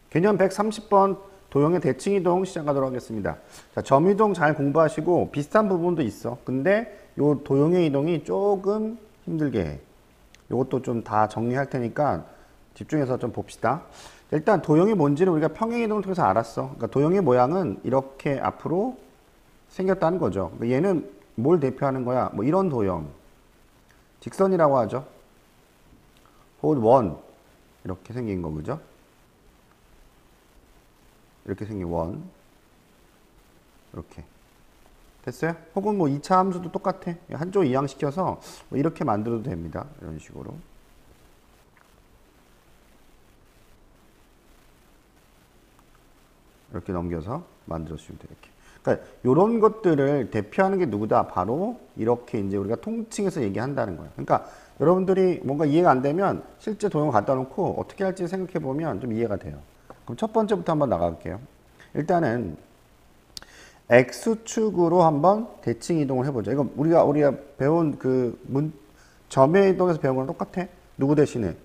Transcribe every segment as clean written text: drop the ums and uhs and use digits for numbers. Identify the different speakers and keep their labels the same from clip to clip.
Speaker 1: 개념 130번 도형의 대칭 이동 시작하도록 하겠습니다. 자, 점 이동 잘 공부하시고 비슷한 부분도 있어. 근데 요 도형의 이동이 조금 힘들게 해. 요것도 좀 다 정리할 테니까 집중해서 좀 봅시다. 일단 도형이 뭔지를 우리가 평행 이동을 통해서 알았어. 그러니까 도형의 모양은 이렇게 앞으로 생겼다는 거죠. 얘는 뭘 대표하는 거야? 뭐 이런 도형. 직선이라고 하죠. 혹은 원. 이렇게 생긴 거, 그죠? 이렇게 생긴 원. 이렇게. 됐어요? 혹은 뭐 2차 함수도 똑같아. 한쪽 이항시켜서 뭐 이렇게 만들어도 됩니다. 이런 식으로. 이렇게 넘겨서 만들어주시면 돼요. 이렇게. 그러니까 이런 것들을 대표하는 게 누구다? 바로 이렇게 이제 우리가 통칭해서 얘기한다는 거예요. 그러니까 여러분들이 뭔가 이해가 안 되면 실제 도형을 갖다 놓고 어떻게 할지 생각해 보면 좀 이해가 돼요. 그럼 첫 번째부터 한번 나갈게요. 일단은 X축으로 한번 대칭 이동을 해보자. 이거 우리가 배운 점의 이동에서 배운 거랑 똑같아. 누구 대신에?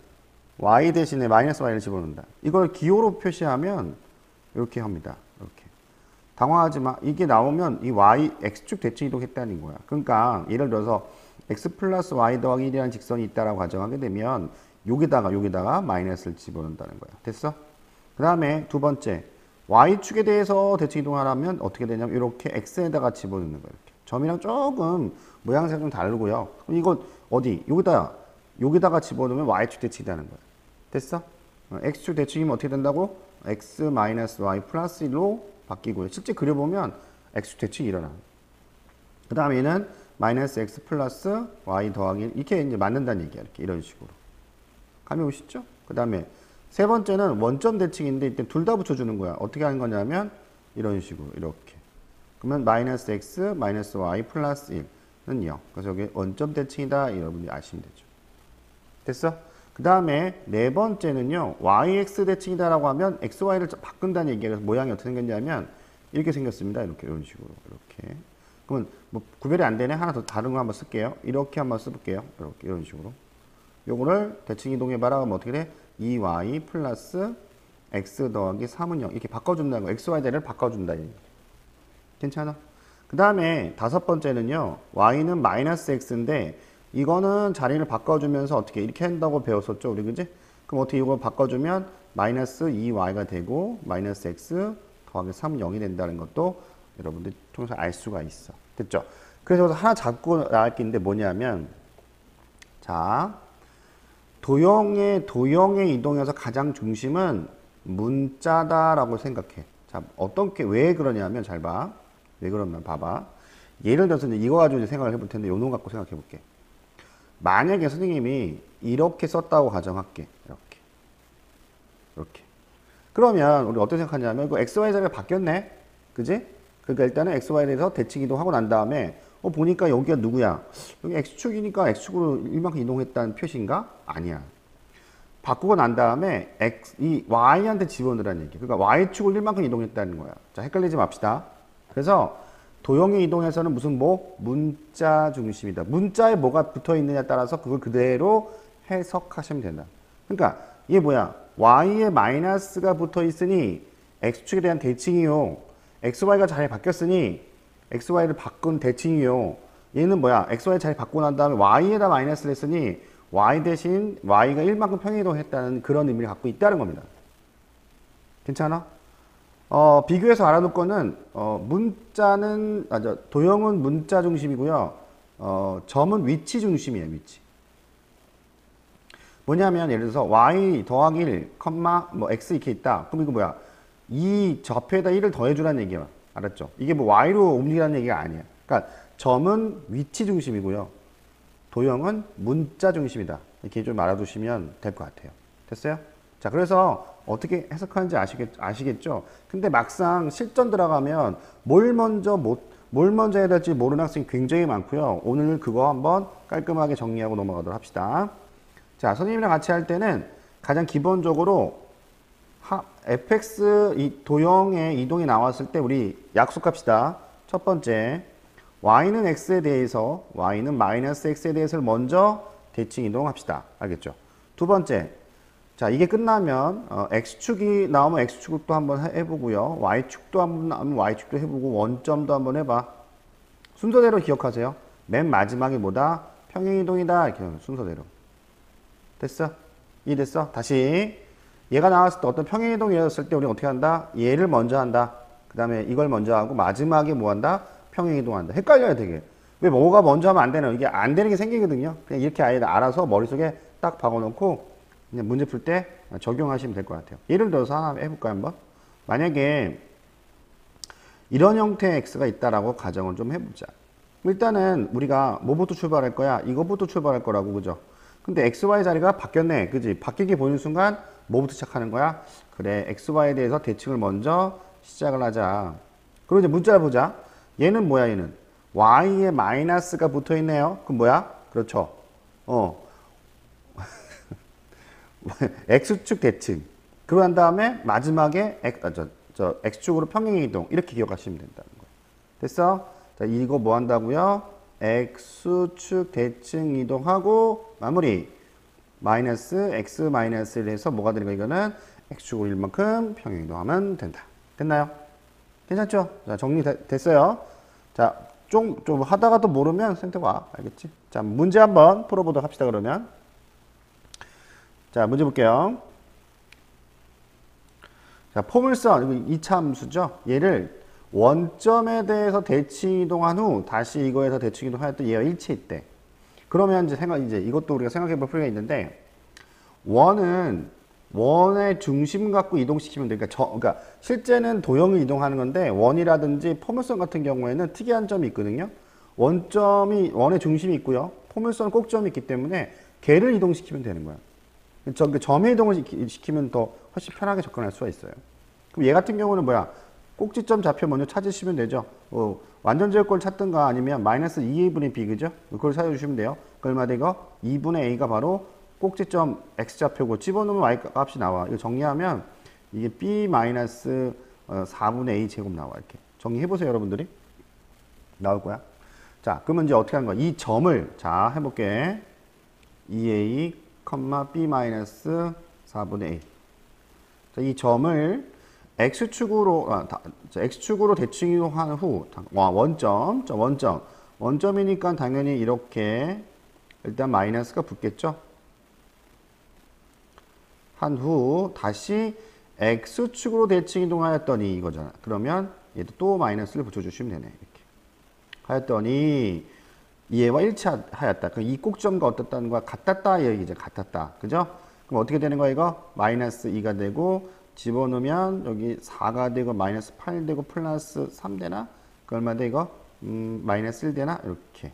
Speaker 1: Y 대신에 마이너스 Y를 집어넣는다. 이걸 기호로 표시하면 이렇게 합니다. 이렇게. 당황하지 마. 이게 나오면 이 X축 대칭 이동했다는 거야. 그러니까 예를 들어서 X 플러스 Y 더하기 1이라는 직선이 있다라고 가정하게 되면 여기다가 마이너스를 집어넣는다는 거야. 됐어? 그 다음에 두 번째. Y축에 대해서 대칭 이동하려면 어떻게 되냐면 이렇게 X에다가 집어넣는 거예요. 이렇게. 점이랑 조금 모양새가 좀 다르고요. 그럼 이거 어디? 여기다가 집어넣으면 Y축 대칭이 되는 거예요. 됐어? X축 대칭이면 어떻게 된다고? X 마이너스 Y 플러스 1로 바뀌고요. 실제 그려보면 X축 대칭이 일어나. 그 다음에 얘는 마이너스 X 플러스 Y 더하기 1 이렇게 이제 맞는다는 얘기야. 이렇게 이런 식으로. 감이 오시죠? 그 다음에 세 번째는 원점 대칭인데 이때 둘 다 붙여주는 거야. 어떻게 하는 거냐면 이런 식으로 이렇게. 그러면 마이너스 x 마이너스 y 플러스 1은 0. 그래서 여기 원점 대칭이다. 여러분이 아시면 되죠. 됐어? 그 다음에 네 번째는요. yx 대칭이다라고 하면 xy를 바꾼다는 얘기예요. 그래서 모양이 어떻게 생겼냐면 이렇게 생겼습니다. 이렇게 이런 식으로 이렇게. 그러면 뭐 구별이 안 되네. 하나 더 다른 거 한번 쓸게요. 이렇게 한번 써볼게요. 이렇게 이런 식으로. 요거를 대칭 이동해봐라 하면 어떻게 돼? 2y 플러스 x 더하기 3은 0 이렇게 바꿔준다는 거. xy 대를 바꿔준다. 괜찮아? 그 다음에 다섯 번째는요. y는 마이너스 x인데 이거는 자리를 바꿔주면서 어떻게 이렇게 한다고 배웠었죠. 우리 그지? 그럼 어떻게 이걸 바꿔주면 마이너스 2y가 되고 마이너스 x 더하기 3은 0이 된다는 것도 여러분들 통해서 알 수가 있어. 됐죠? 그래서 하나 잡고 나갈 게 있는데 뭐냐면 자 도형의 이동에서 가장 중심은 문자다라고 생각해. 자, 왜 그러냐면, 잘 봐. 왜 그러면 봐봐. 예를 들어서 이제 이거 가지고 이제 생각을 해볼 텐데, 요 놈 갖고 생각해 볼게. 만약에 선생님이 이렇게 썼다고 가정할게. 이렇게. 그러면 우리 어떻게 생각하냐면, 그 XY 자리가 바뀌었네? 그지? 그러니까 일단은 XY에 대해서 대칭 이동하고 난 다음에, 보니까 여기가 누구야? 여기 X축이니까 X축으로 이만큼 이동했다는 표시인가? 아니야. 바꾸고 난 다음에 이 Y한테 집어넣으라는 얘기. 그러니까 Y축을 1만큼 이동했다는 거야. 자, 헷갈리지 맙시다. 그래서 도형의 이동에서는 무슨 문자 중심이다. 문자에 뭐가 붙어 있느냐에 따라서 그걸 그대로 해석하시면 된다. 그러니까 이게 뭐야? Y에 마이너스가 붙어 있으니 X축에 대한 대칭이요. XY가 잘 바뀌었으니 XY를 바꾼 대칭이요. 얘는 뭐야? XY 잘 바꾸고 난 다음에 Y에다 마이너스를 했으니 Y 대신 Y가 1만큼 평행이동했다는 그런 의미를 갖고 있다는 겁니다. 괜찮아? 비교해서 알아둘 거는 도형은 문자 중심이고요. 점은 위치 중심이에요. 위치. 뭐냐면 예를 들어서 Y 더하기 1, X 이렇게 있다. 그럼 이거 뭐야? 이 좌표에다 1을 더해주라는 얘기야. 알았죠? 이게 뭐 Y로 옮기라는 얘기가 아니야. 그러니까 점은 위치 중심이고요. 도형은 문자 중심이다. 이렇게 좀 알아두시면 될 것 같아요. 됐어요? 자, 그래서 어떻게 해석하는지 아시겠죠? 근데 막상 실전 들어가면 뭘 먼저 해야 될지 모르는 학생이 굉장히 많고요. 오늘 그거 한번 깔끔하게 정리하고 넘어가도록 합시다. 자, 선생님이랑 같이 할 때는 가장 기본적으로 fx 이 도형의 이동이 나왔을 때 우리 약속합시다. 첫 번째, y는 x에 대해서 y는 마이너스 x에 대해서 먼저 대칭 이동합시다. 알겠죠? 두 번째, 자, 이게 끝나면 x축이 나오면 x축도 한번 해보고요. y축도 한번 나오면 y축도 해보고 원점도 한번 해봐. 순서대로 기억하세요. 맨 마지막이 뭐다? 평행이동이다. 이렇게 순서대로. 됐어? 이해됐어? 다시 얘가 나왔을 때 어떤 평행이동이 일어났을 때 우리가 어떻게 한다? 얘를 먼저 한다. 그 다음에 이걸 먼저 하고 마지막에 뭐 한다? 평행이동한다. 헷갈려야 되게. 왜 뭐가 먼저 하면 안 되나? 이게 안 되는 게 생기거든요. 그냥 이렇게 아예 알아서 머릿속에 딱 박아놓고 그냥 문제 풀 때 적용하시면 될 것 같아요. 예를 들어서 하나 해볼까요, 한번? 만약에 이런 형태의 x가 있다라고 가정을 좀 해보자. 일단은 우리가 뭐부터 출발할 거야? 이거부터 출발할 거라고, 그죠? 근데 xy 자리가 바뀌었네, 그지? 바뀌게 보이는 순간 뭐부터 시작하는 거야? 그래, xy에 대해서 대칭을 먼저 시작을 하자. 그리고 이제 문자를 보자. 얘는 뭐야, 얘는? y에 마이너스가 붙어 있네요. 그럼 뭐야? 그렇죠. x축 대칭. 그러고 난 다음에 마지막에 x축으로 평행이동. 이렇게 기억하시면 된다는 거예요. 됐어? 자, 이거 뭐 한다고요? x축 대칭 이동하고 마무리. 마이너스 x 마이너스를 해서 뭐가 되는 거 이거는 x축으로 1만큼 평행이동하면 된다. 됐나요? 괜찮죠? 자, 정리됐어요. 자, 좀 하다가 또 모르면 선택 와. 알겠지? 자, 문제 한번 풀어보도록 합시다, 그러면. 자, 문제 볼게요. 자, 포물선, 이거 2차 함수죠? 얘를 원점에 대해서 대칭 이동한 후 다시 이거에서 대칭 이동하였던 얘가 일치에 있대. 그러면 이제 이것도 우리가 생각해 볼 필요가 있는데, 원의 중심 갖고 이동시키면 돼. 그러니까 실제는 도형을 이동하는 건데, 원이라든지 포물선 같은 경우에는 특이한 점이 있거든요. 원의 중심이 있고요. 포물선 꼭점이 있기 때문에 걔를 이동시키면 되는 거야. 점의 이동을 시키면 더 훨씬 편하게 접근할 수가 있어요. 그럼 얘 같은 경우는 뭐야? 꼭지점 좌표 먼저 찾으시면 되죠. 완전 제곱꼴 찾든가 아니면 마이너스 2a분의 b, 그죠? 그걸 찾아주시면 돼요. 그 얼마 돼 이거? 2분의 a가 바로 꼭지점 x좌표고 집어넣으면 y 값이 나와. 이거 정리하면 이게 b 마이너스 4분의 a 제곱 나와. 이렇게 정리해보세요, 여러분들이. 나올 거야. 자, 그러면 이제 어떻게 하는 거야? 이 점을, 자, 해볼게. 2a, b 마이너스 4분의 a. 자, 이 점을 x축으로 대칭 이동한 후, 원점이니까 당연히 이렇게 일단 마이너스가 붙겠죠? 한 후 다시 x축으로 대칭 이동하였더니 이거잖아. 그러면 얘도 또 마이너스를 붙여주시면 되네. 이렇게 하였더니 얘와 일치하였다. 그럼 이 꼭점과 어떻다는 거야? 같았다 얘기죠. 같았다. 그죠? 그럼 어떻게 되는 거야 이거? 마이너스 2가 되고 집어넣으면 여기 4가 되고 마이너스 8 되고 플러스 3 되나? 그 얼마 돼 이거? 마이너스 1 되나? 이렇게.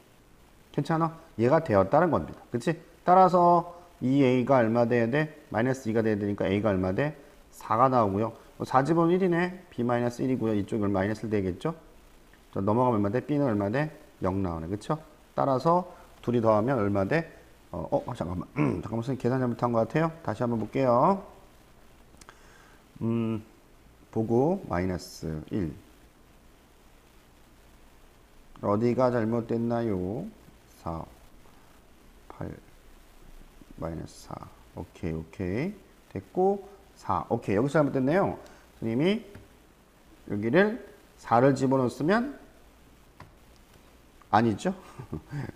Speaker 1: 괜찮아? 얘가 되었다는 겁니다. 그치? 따라서 이 a가 얼마 돼야 돼? 마이너스 2가 돼야 되니까 a가 얼마 돼? 4가 나오고요. 4 집어넣으면 1이네. b 마이너스 1이고요. 이쪽은 마이너스 1 되겠죠? 자, 넘어가면 얼마 돼? b는 얼마 돼? 0 나오네. 그쵸? 따라서 둘이 더하면 얼마 돼? 잠깐만. 잠깐만, 선생님 계산 잘못한 것 같아요. 다시 한번 볼게요. 보고 마이너스 1. 어디가 잘못됐나요? 4, 8, 마이너스 4. 오케이. 됐고, 4. 오케이. 여기서 잘못됐네요. 선생님이 여기를 4를 집어넣었으면 아니죠?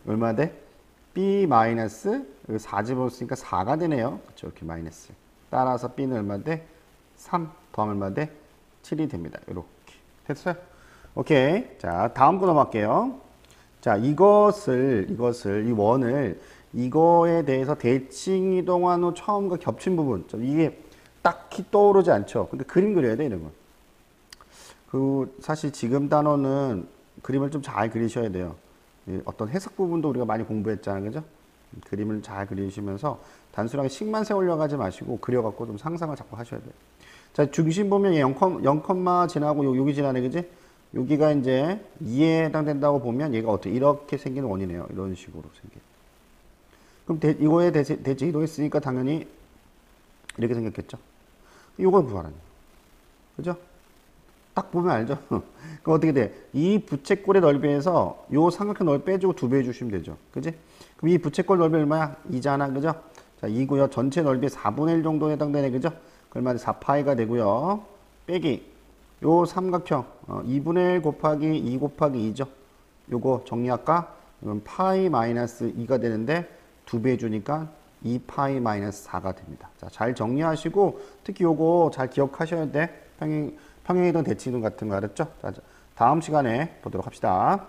Speaker 1: 얼마 돼? b 마이너스 4 집어넣었으니까 4가 되네요. 그렇죠? 이렇게 마이너스. 따라서 b는 얼마 돼? 3 더하면 얼마 돼? 7이 됩니다. 이렇게. 됐어요? 오케이. 자, 다음 거 넘어갈게요. 자, 이 원을 이거에 대해서 대칭 이동한 후 처음과 겹친 부분. 이게 딱히 떠오르지 않죠? 근데 그림 그려야 돼, 이런 건. 사실 지금 단어는 그림을 좀 잘 그리셔야 돼요. 어떤 해석 부분도 우리가 많이 공부했잖아요. 그죠? 그림을 잘 그리시면서 단순하게 식만 세우려고 하지 마시고 그려갖고 좀 상상을 자꾸 하셔야 돼요. 자, 중심 보면 0, 지나고 여기 지나네, 그지? 여기가 이제 2에 해당된다고 보면 얘가 어떻게 이렇게 생기는 원이네요. 이런 식으로 생겨. 그럼 이거에 대칭 이동했으니까 당연히 이렇게 생겼겠죠. 이걸 구하라는 거예요. 그죠? 딱 보면 알죠? 그럼 어떻게 돼? 이 부채꼴의 넓이에서 요 삼각형 넓이 빼주고 2배 해주시면 되죠. 그지? 그럼 이 부채꼴 넓이 얼마야? 2잖아. 그죠? 자, 2고요. 전체 넓이 4분의 1 정도에 해당되네. 그죠? 그러면 4파이가 되고요. 빼기. 요 삼각형 2분의 1 곱하기 2 곱하기 2죠. 요거 정리할까? 그럼 파이 마이너스 2가 되는데 2배 주니까 2파이 마이너스 4가 됩니다. 자, 잘 정리하시고 특히 요거 잘 기억하셔야 돼. 평행이동 대칭이동 같은 거 알았죠? 자, 다음 시간에 보도록 합시다.